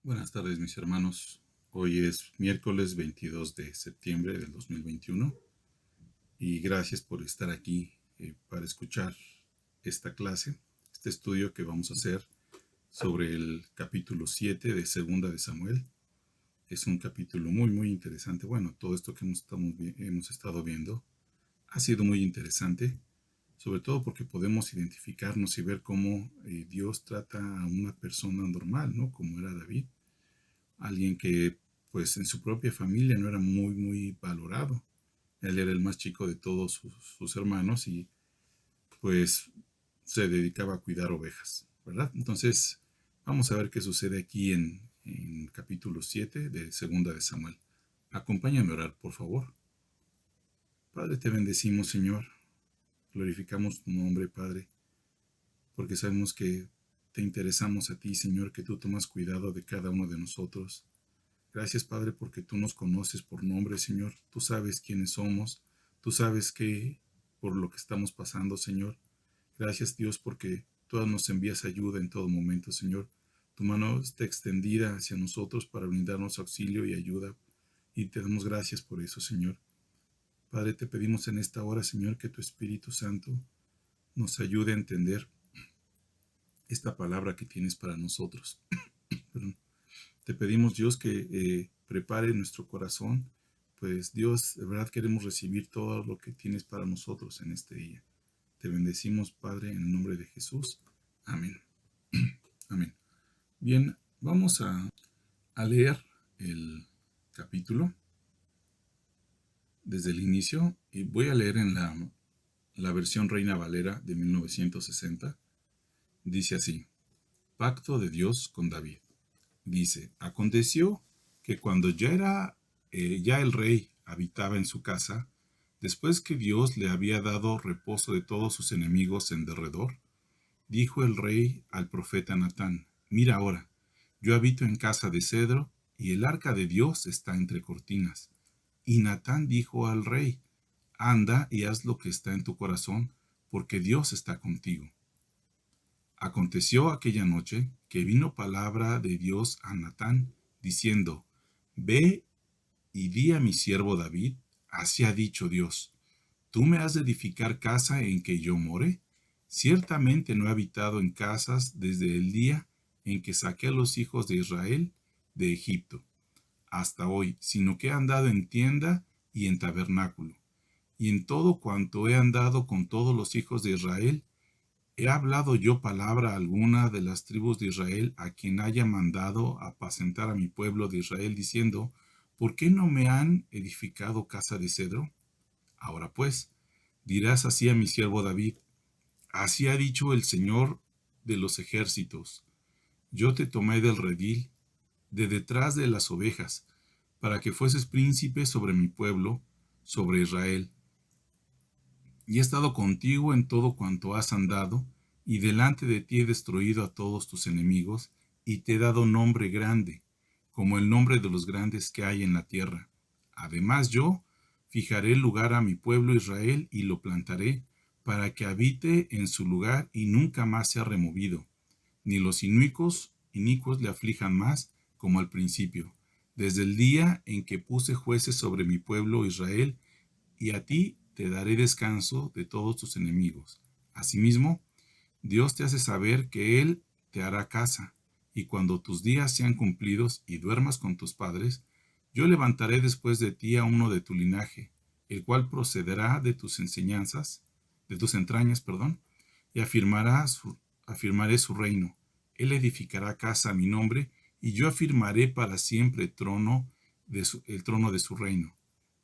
Buenas tardes, mis hermanos. Hoy es miércoles 22 de septiembre del 2021 y gracias por estar aquí para escuchar esta clase, este estudio que vamos a hacer sobre el capítulo 7 de Segunda de Samuel. Es un capítulo muy interesante. Bueno, todo esto que hemos estado viendo ha sido muy interesante, sobre todo porque podemos identificarnos y ver cómo Dios trata a una persona normal, ¿no? Como era David, alguien que pues en su propia familia no era muy valorado. Él era el más chico de todos sus hermanos y pues se dedicaba a cuidar ovejas, ¿verdad? Entonces vamos a ver qué sucede aquí en capítulo 7 de Segunda de Samuel. Acompáñame a orar, por favor. Padre, te bendecimos, Señor. Glorificamos tu nombre, Padre, porque sabemos que te interesamos a ti, Señor, que tú tomas cuidado de cada uno de nosotros. Gracias, Padre, porque tú nos conoces por nombre, Señor. Tú sabes quiénes somos. Tú sabes que por lo que estamos pasando, Señor. Gracias, Dios, porque tú nos envías ayuda en todo momento, Señor. Tu mano está extendida hacia nosotros para brindarnos auxilio y ayuda. Y te damos gracias por eso, Señor. Padre, te pedimos en esta hora, Señor, que tu Espíritu Santo nos ayude a entender esta palabra que tienes para nosotros. Perdón. Te pedimos, Dios, que prepare nuestro corazón, pues Dios, de verdad queremos recibir todo lo que tienes para nosotros en este día. Te bendecimos, Padre, en el nombre de Jesús. Amén. Amén. Bien, vamos a leer el capítulo desde el inicio y voy a leer en la versión Reina Valera de 1960. Dice así: Pacto de Dios con David. Dice: aconteció que cuando ya el rey habitaba en su casa, después que Dios le había dado reposo de todos sus enemigos en derredor, dijo el rey al profeta Natán: mira ahora, yo habito en casa de cedro, y el arca de Dios está entre cortinas. Y Natán dijo al rey: anda y haz lo que está en tu corazón, porque Dios está contigo. Aconteció aquella noche que vino palabra de Dios a Natán, diciendo: ve y di a mi siervo David, así ha dicho Dios, ¿tú me has de edificar casa en que yo more? Ciertamente no he habitado en casas desde el día en que saqué a los hijos de Israel de Egipto, hasta hoy, sino que he andado en tienda y en tabernáculo, y en todo cuanto he andado con todos los hijos de Israel. ¿He hablado yo palabra alguna de las tribus de Israel a quien haya mandado apacentar a mi pueblo de Israel, diciendo: ¿por qué no me han edificado casa de cedro? Ahora pues, dirás así a mi siervo David: así ha dicho el Señor de los ejércitos, yo te tomé del redil, de detrás de las ovejas, para que fueses príncipe sobre mi pueblo, sobre Israel. Y he estado contigo en todo cuanto has andado, y delante de ti he destruido a todos tus enemigos, y te he dado nombre grande, como el nombre de los grandes que hay en la tierra. Además yo fijaré lugar a mi pueblo Israel, y lo plantaré, para que habite en su lugar y nunca más sea removido, ni los inicuos le aflijan más, como al principio, desde el día en que puse jueces sobre mi pueblo Israel, y a ti te daré descanso de todos tus enemigos. Asimismo, Dios te hace saber que Él te hará casa, y cuando tus días sean cumplidos y duermas con tus padres, yo levantaré después de ti a uno de tu linaje, el cual procederá de tus entrañas, perdón, y afirmaré su reino. Él edificará casa a mi nombre, y yo afirmaré para siempre el trono de su reino.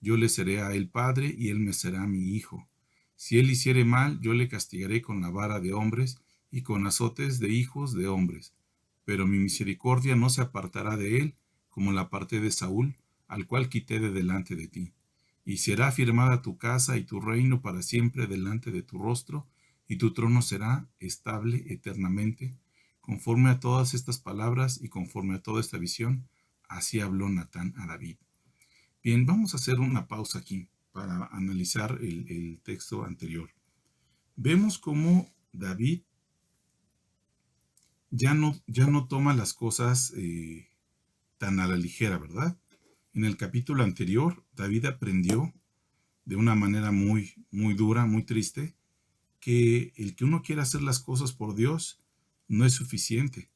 Yo le seré a él padre, y él me será mi hijo. Si él hiciere mal, yo le castigaré con la vara de hombres y con azotes de hijos de hombres. Pero mi misericordia no se apartará de él, como la aparté de Saúl, al cual quité de delante de ti. Y será afirmada tu casa y tu reino para siempre delante de tu rostro, y tu trono será estable eternamente. Conforme a todas estas palabras y conforme a toda esta visión, así habló Natán a David. Bien, vamos a hacer una pausa aquí para analizar el texto anterior. Vemos cómo David ya no toma las cosas tan a la ligera, ¿verdad? En el capítulo anterior, David aprendió de una manera muy, muy dura, muy triste, que el que uno quiera hacer las cosas por Dios no es suficiente.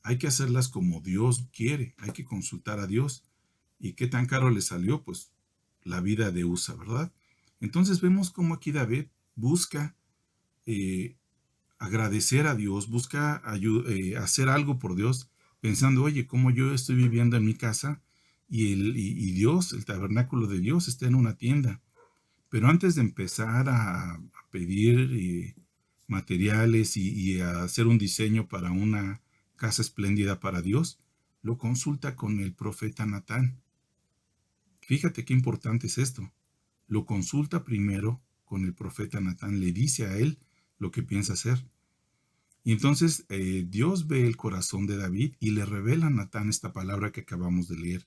Hay que hacerlas como Dios quiere, hay que consultar a Dios. ¿Y qué tan caro le salió? Pues la vida de Usa, ¿verdad? Entonces vemos cómo aquí David busca eh, agradecer a Dios, busca hacer algo por Dios, pensando, oye, cómo yo estoy viviendo en mi casa y Dios, el tabernáculo de Dios está en una tienda. Pero antes de empezar a pedir materiales y a hacer un diseño para una casa espléndida para Dios, lo consulta con el profeta Natán. Fíjate qué importante es esto. Lo consulta primero con el profeta Natán, le dice a él lo que piensa hacer. Y entonces Dios ve el corazón de David y le revela a Natán esta palabra que acabamos de leer.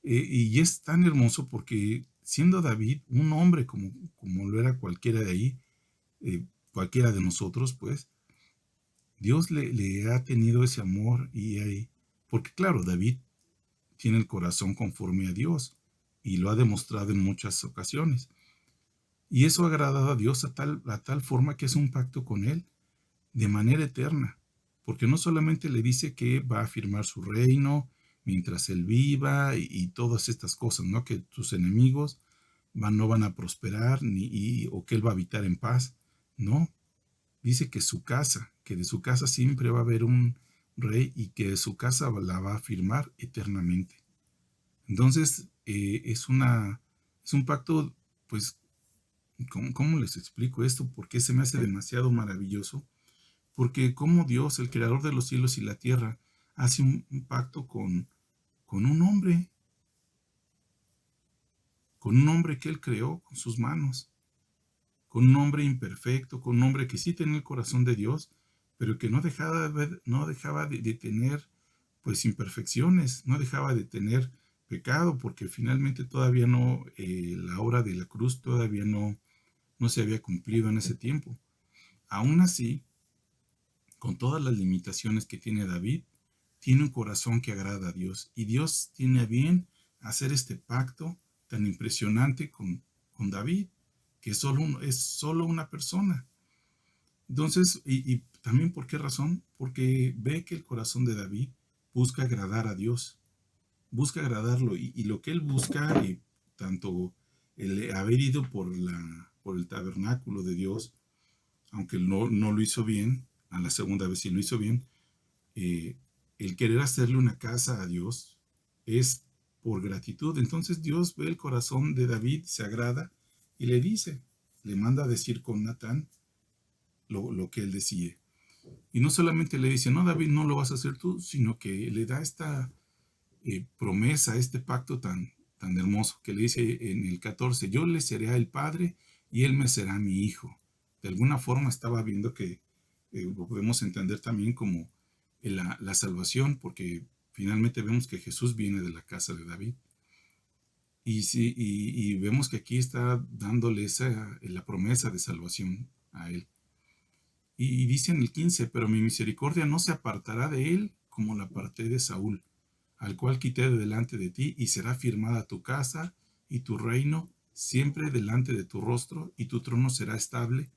Y es tan hermoso porque siendo David un hombre como lo era cualquiera de ahí, cualquiera de nosotros, pues, Dios le ha tenido ese amor porque claro, David tiene el corazón conforme a Dios y lo ha demostrado en muchas ocasiones. Y eso ha agradado a Dios a tal forma que es un pacto con Él de manera eterna, porque no solamente le dice que va a afirmar su reino mientras Él viva y todas estas cosas, ¿no? Que tus enemigos no van a prosperar o que Él va a habitar en paz. No, dice que que de su casa siempre va a haber un rey y que de su casa la va a afirmar eternamente. Entonces, es un pacto, pues, ¿cómo les explico esto? Porque se me hace demasiado maravilloso. Porque como Dios, el creador de los cielos y la tierra, hace un pacto con con un hombre que Él creó con sus manos, con un hombre imperfecto, con un hombre que sí tenía el corazón de Dios, pero que no dejaba de tener pues imperfecciones, no dejaba de tener pecado, porque finalmente todavía no, la hora de la cruz todavía no se había cumplido en ese tiempo. Aún así, con todas las limitaciones que tiene David, tiene un corazón que agrada a Dios. Y Dios tiene a bien hacer este pacto tan impresionante con David, que es solo una persona. Entonces, y también por qué razón? Porque ve que el corazón de David busca agradar a Dios, busca agradarlo. Y lo que él busca, tanto el haber ido por el tabernáculo de Dios, aunque no lo hizo bien, a la segunda vez sí lo hizo bien, eh, el querer hacerle una casa a Dios es por gratitud. Entonces Dios ve el corazón de David, se agrada y le manda a decir con Natán lo que él decide. Y no solamente le dice, no, David, no lo vas a hacer tú, sino que le da esta promesa, este pacto tan hermoso, que le dice en el 14, yo le seré el padre y él me será mi hijo. De alguna forma estaba viendo que lo podemos entender también como la salvación, porque finalmente vemos que Jesús viene de la casa de David. Y vemos que aquí está dándole la promesa de salvación a él. Y dice en el 15, pero mi misericordia no se apartará de él como la aparté de Saúl, al cual quité de delante de ti, y será firmada tu casa y tu reino siempre delante de tu rostro, y tu trono será estable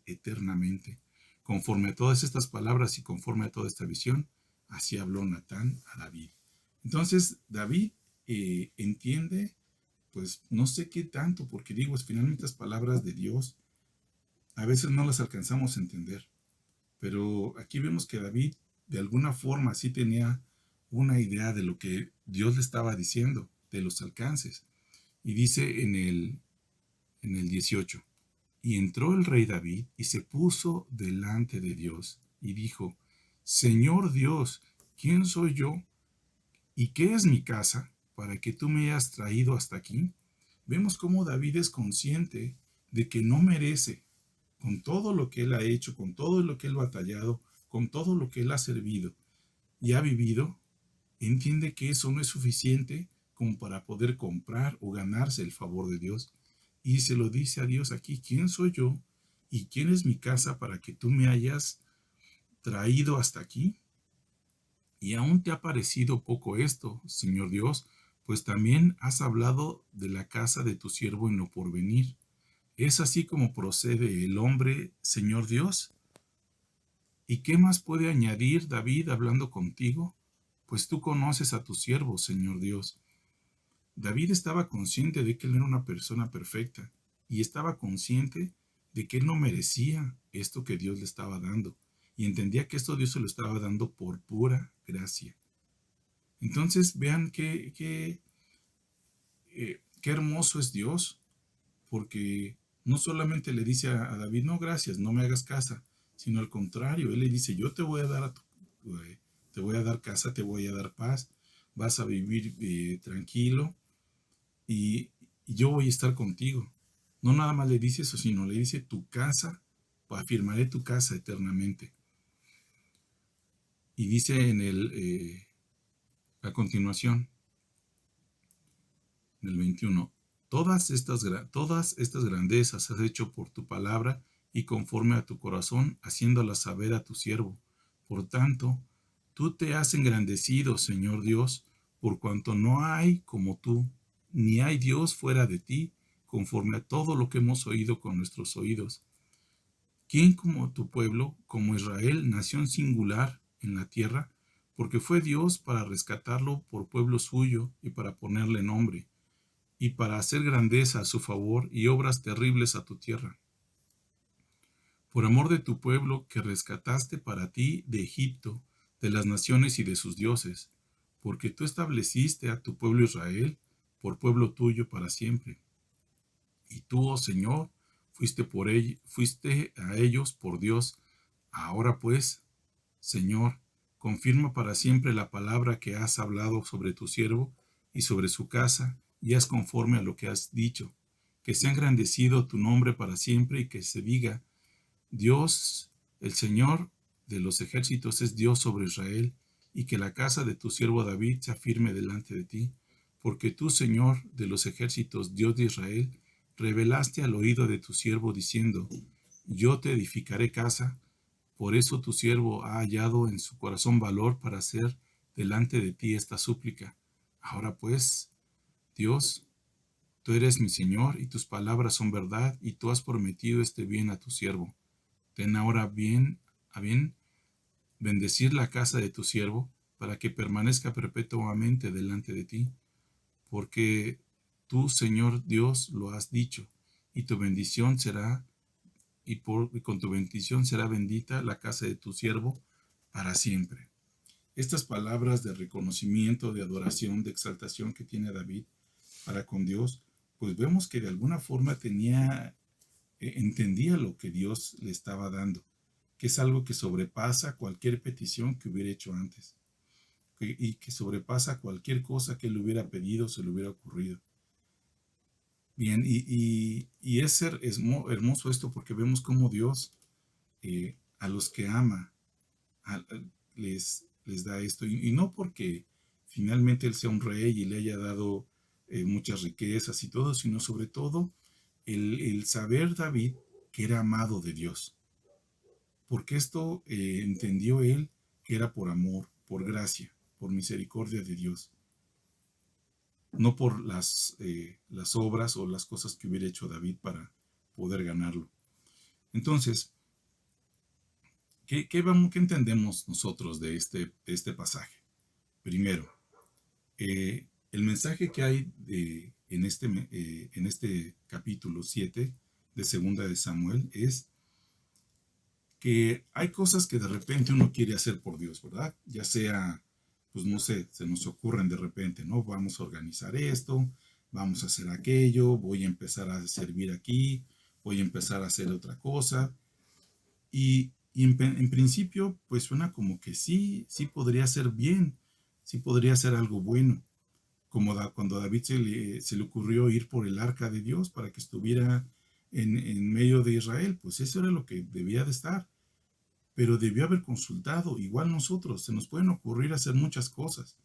eternamente. Conforme a todas estas palabras y conforme a toda esta visión, así habló Natán a David. Entonces David entiende, pues no sé qué tanto, porque digo, finalmente las palabras de Dios a veces no las alcanzamos a entender, pero aquí vemos que David de alguna forma sí tenía una idea de lo que Dios le estaba diciendo, de los alcances. Y dice en el 18, y entró el rey David y se puso delante de Dios y dijo, Señor Dios, ¿quién soy yo y qué es mi casa para que tú me hayas traído hasta aquí? Vemos cómo David es consciente de que no merece, con todo lo que él ha hecho, con todo lo que él ha batallado, con todo lo que él ha servido y ha vivido, entiende que eso no es suficiente como para poder comprar o ganarse el favor de Dios. Y se lo dice a Dios aquí, ¿quién soy yo y quién es mi casa para que tú me hayas traído hasta aquí? Y aún te ha parecido poco esto, Señor Dios, pues también has hablado de la casa de tu siervo en lo porvenir. ¿Es así como procede el hombre, Señor Dios? ¿Y qué más puede añadir David hablando contigo? Pues tú conoces a tu siervo, Señor Dios. David estaba consciente de que él no era una persona perfecta y estaba consciente de que él no merecía esto que Dios le estaba dando y entendía que esto Dios se lo estaba dando por pura gracia. Entonces vean qué hermoso es Dios, porque no solamente le dice a David, no, gracias, no me hagas casa, sino al contrario, él le dice, yo te voy a dar, te voy a dar casa, te voy a dar paz, vas a vivir tranquilo y, y yo voy a estar contigo. No nada más le dice eso, sino le dice tu casa, afirmaré tu casa eternamente. Y dice a continuación, en el 21, todas estas grandezas has hecho por tu palabra y conforme a tu corazón, haciéndolas saber a tu siervo. Por tanto, tú te has engrandecido, Señor Dios, por cuanto no hay como tú, ni hay Dios fuera de ti, conforme a todo lo que hemos oído con nuestros oídos. ¿Quién como tu pueblo, como Israel, nación singular en la tierra? Porque fue Dios para rescatarlo por pueblo suyo y para ponerle nombre y para hacer grandeza a su favor y obras terribles a tu tierra. Por amor de tu pueblo que rescataste para ti de Egipto, de las naciones y de sus dioses, porque tú estableciste a tu pueblo Israel por pueblo tuyo para siempre. Y tú, oh Señor, fuiste a ellos por Dios. Ahora pues, Señor, confirma para siempre la palabra que has hablado sobre tu siervo y sobre su casa, y haz conforme a lo que has dicho. Que sea engrandecido tu nombre para siempre y que se diga, Dios, el Señor de los ejércitos es Dios sobre Israel, y que la casa de tu siervo David se afirme delante de ti, porque tú, Señor de los ejércitos, Dios de Israel, revelaste al oído de tu siervo diciendo, yo te edificaré casa. Por eso tu siervo ha hallado en su corazón valor para hacer delante de ti esta súplica. Ahora pues, Dios, tú eres mi Señor y tus palabras son verdad y tú has prometido este bien a tu siervo. Ten ahora a bien bendecir la casa de tu siervo para que permanezca perpetuamente delante de ti, porque tú, Señor Dios, lo has dicho, y tu bendición será y con tu bendición será bendita la casa de tu siervo para siempre. Estas palabras de reconocimiento, de adoración, de exaltación que tiene David para con Dios, pues vemos que de alguna forma entendía lo que Dios le estaba dando, que es algo que sobrepasa cualquier petición que hubiera hecho antes, y que sobrepasa cualquier cosa que él hubiera pedido, se le hubiera ocurrido. Bien, y es hermoso esto porque vemos cómo Dios a los que ama les da esto, y no porque finalmente él sea un rey y le haya dado muchas riquezas y todo, sino sobre todo el saber David que era amado de Dios, porque esto entendió él que era por amor, por gracia, por misericordia de Dios, no por las obras o las cosas que hubiera hecho David para poder ganarlo. Entonces, ¿qué entendemos nosotros de este pasaje? Primero, el mensaje que hay en este capítulo 7 de Segunda de Samuel es que hay cosas que de repente uno quiere hacer por Dios, ¿verdad? Ya sea, pues no sé, se nos ocurren de repente, ¿no? Vamos a organizar esto, vamos a hacer aquello, voy a empezar a servir aquí, voy a empezar a hacer otra cosa. En principio, pues suena como que sí podría ser bien, sí podría ser algo bueno, como cuando a David se le ocurrió ir por el arca de Dios para que estuviera en medio de Israel, pues eso era lo que debía de estar, pero debió haber consultado, igual nosotros, se nos pueden ocurrir hacer muchas cosas,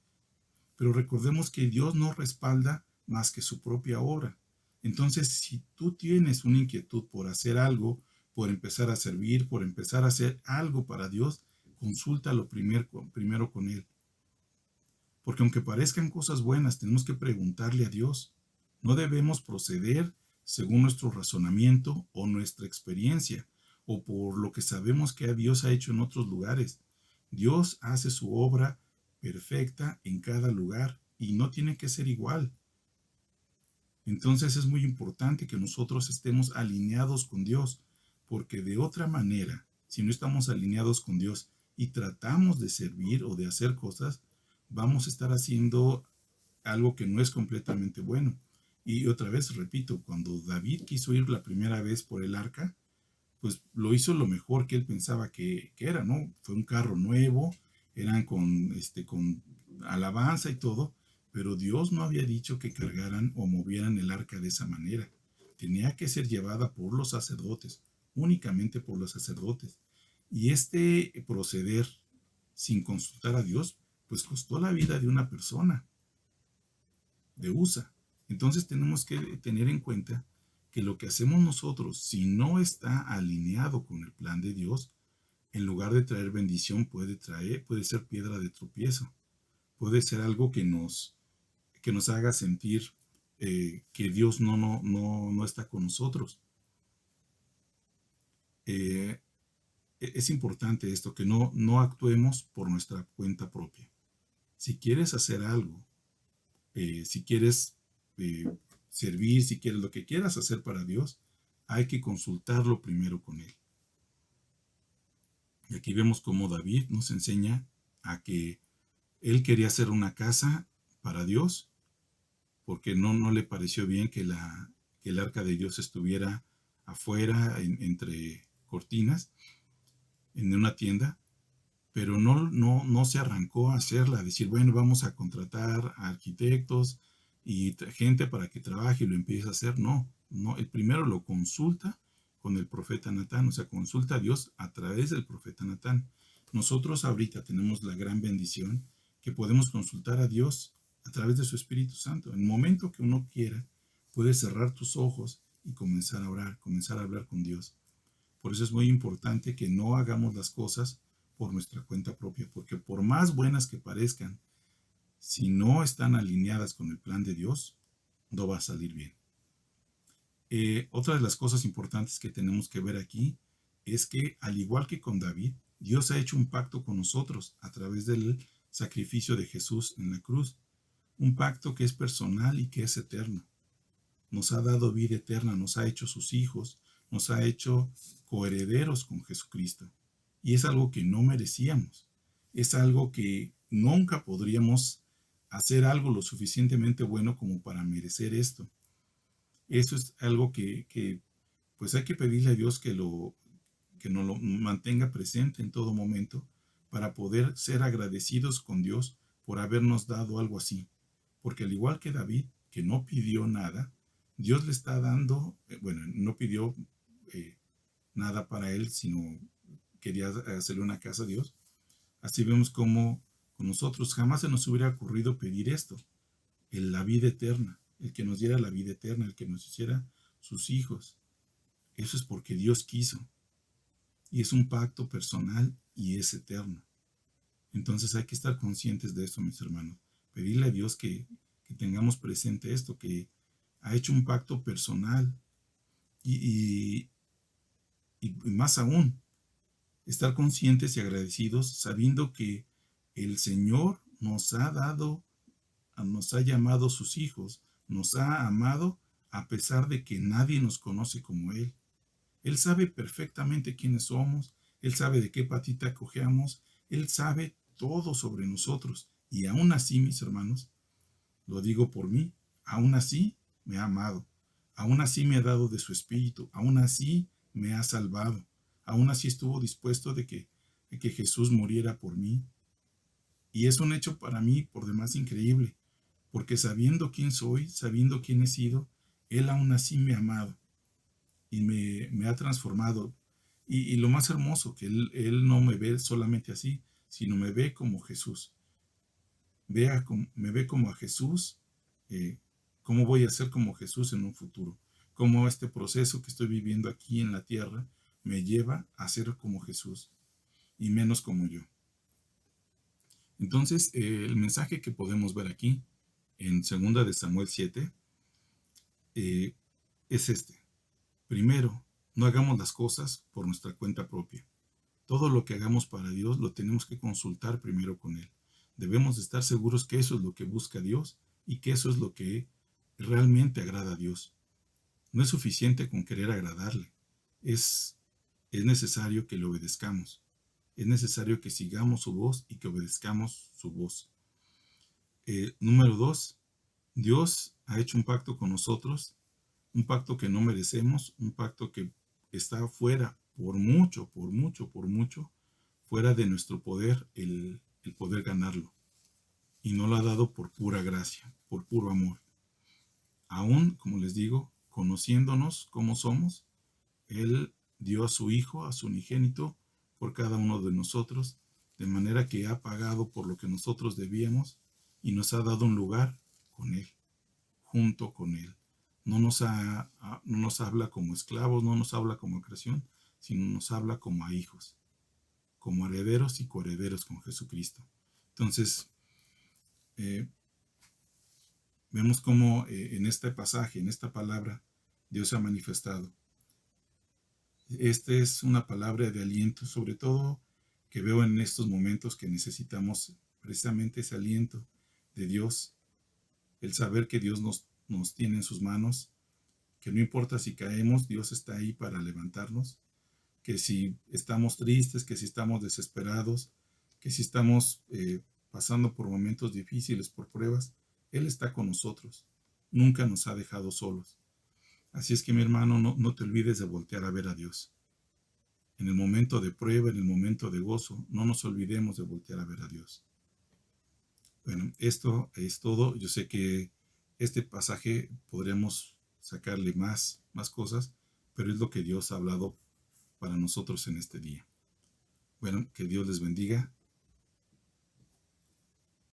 pero recordemos que Dios no respalda más que su propia obra. Entonces, si tú tienes una inquietud por hacer algo, por empezar a servir, por empezar a hacer algo para Dios, consúltalo primero con Él. Porque aunque parezcan cosas buenas, tenemos que preguntarle a Dios. No debemos proceder según nuestro razonamiento o nuestra experiencia, o por lo que sabemos que Dios ha hecho en otros lugares. Dios hace su obra perfecta en cada lugar y no tiene que ser igual. Entonces es muy importante que nosotros estemos alineados con Dios, porque de otra manera, si no estamos alineados con Dios y tratamos de servir o de hacer cosas, vamos a estar haciendo algo que no es completamente bueno. Y otra vez, repito, cuando David quiso ir la primera vez por el arca, pues lo hizo lo mejor que él pensaba que era, ¿no? Fue un carro nuevo, eran con alabanza y todo, pero Dios no había dicho que cargaran o movieran el arca de esa manera. Tenía que ser llevada por los sacerdotes, únicamente por los sacerdotes. Y este proceder sin consultar a Dios, pues costó la vida de una persona, de Usa. Entonces tenemos que tener en cuenta que lo que hacemos nosotros, si no está alineado con el plan de Dios, en lugar de traer bendición, puede ser piedra de tropiezo, puede ser algo que nos haga sentir que Dios no está con nosotros. Eh, es importante esto, que no actuemos por nuestra cuenta propia. Si quieres hacer algo, si quieres eh, servir, si quieres lo que quieras hacer para Dios, hay que consultarlo primero con Él. Y aquí vemos cómo David nos enseña a que él quería hacer una casa para Dios, porque no le pareció bien que el arca de Dios estuviera afuera, entre cortinas, en una tienda, pero no se arrancó a hacerla, a decir, bueno, vamos a contratar a arquitectos y gente para que trabaje y lo empiece a hacer. No, el primero lo consulta con el profeta Natán, o sea, consulta a Dios a través del profeta Natán. Nosotros ahorita tenemos la gran bendición que podemos consultar a Dios a través de su Espíritu Santo. En el momento que uno quiera, puedes cerrar tus ojos y comenzar a orar, comenzar a hablar con Dios. Por eso es muy importante que no hagamos las cosas por nuestra cuenta propia, porque por más buenas que parezcan, si no están alineadas con el plan de Dios, no va a salir bien. Otra de las cosas importantes que tenemos que ver aquí es que, al igual que con David, Dios ha hecho un pacto con nosotros a través del sacrificio de Jesús en la cruz, un pacto que es personal y que es eterno. Nos ha dado vida eterna, nos ha hecho sus hijos, nos ha hecho coherederos con Jesucristo. Y es algo que no merecíamos. Es algo que nunca podríamos hacer algo lo suficientemente bueno como para merecer esto. Eso es algo que pues hay que pedirle a Dios que nos lo mantenga presente en todo momento para poder ser agradecidos con Dios por habernos dado algo así. Porque al igual que David, que no pidió nada, Dios le está dando, bueno, no pidió nada para él, sino quería hacerle una casa a Dios. Así vemos como con nosotros jamás se nos hubiera ocurrido pedir esto, la vida eterna, el que nos diera la vida eterna, el que nos hiciera sus hijos. Eso es porque Dios quiso. Y es un pacto personal y es eterno. Entonces hay que estar conscientes de esto, mis hermanos. Pedirle a Dios que tengamos presente esto, que ha hecho un pacto personal y, y más aún, estar conscientes y agradecidos sabiendo que el Señor nos ha dado, nos ha llamado sus hijos, nos ha amado a pesar de que nadie nos conoce como Él. Él sabe perfectamente quiénes somos, Él sabe de qué patita cojeamos, Él sabe todo sobre nosotros. Y aún así, mis hermanos, lo digo por mí, aún así me ha amado, aún así me ha dado de su espíritu, aún así me ha salvado, aún así estuvo dispuesto de que Jesús muriera por mí. Y es un hecho para mí por demás increíble, porque sabiendo quién soy, sabiendo quién he sido, Él aún así me ha amado y me ha transformado. Y lo más hermoso, que él no me ve solamente así, sino me ve como Jesús. Me ve como a Jesús, cómo voy a ser como Jesús en un futuro, cómo este proceso que estoy viviendo aquí en la tierra me lleva a ser como Jesús y menos como yo. Entonces, el mensaje que podemos ver aquí en 2 de Samuel 7 eh, es este. Primero, no hagamos las cosas por nuestra cuenta propia. Todo lo que hagamos para Dios lo tenemos que consultar primero con Él. Debemos estar seguros que eso es lo que busca Dios y que eso es lo que realmente agrada a Dios. No es suficiente con querer agradarle. Es, es necesario que le obedezcamos. Es necesario que sigamos su voz y que obedezcamos su voz. Número 2. Dios ha hecho un pacto con nosotros, un pacto que no merecemos, un pacto que está fuera, por mucho, fuera de nuestro poder el poder ganarlo. Y no lo ha dado por pura gracia, por puro amor. Aún, como les digo, conociéndonos como somos, Él dio a su Hijo, a su unigénito, por cada uno de nosotros, de manera que ha pagado por lo que nosotros debíamos y nos ha dado un lugar con Él, junto con Él. No nos habla como esclavos, no nos habla como creación, sino nos habla como a hijos, como herederos y coherederos con Jesucristo. Entonces, eh, vemos cómo en este pasaje, en esta palabra, Dios se ha manifestado. Esta es una palabra de aliento, sobre todo que veo en estos momentos que necesitamos precisamente ese aliento de Dios, el saber que Dios nos tiene en sus manos, que no importa si caemos, Dios está ahí para levantarnos, que si estamos tristes, que si estamos desesperados, que si estamos pasando por momentos difíciles, por pruebas, Él está con nosotros, nunca nos ha dejado solos. Así es que mi hermano, no te olvides de voltear a ver a Dios. En el momento de prueba, en el momento de gozo, no nos olvidemos de voltear a ver a Dios. Bueno, esto es todo. Yo sé que este pasaje podríamos sacarle más cosas, pero es lo que Dios ha hablado para nosotros en este día. Bueno, que Dios les bendiga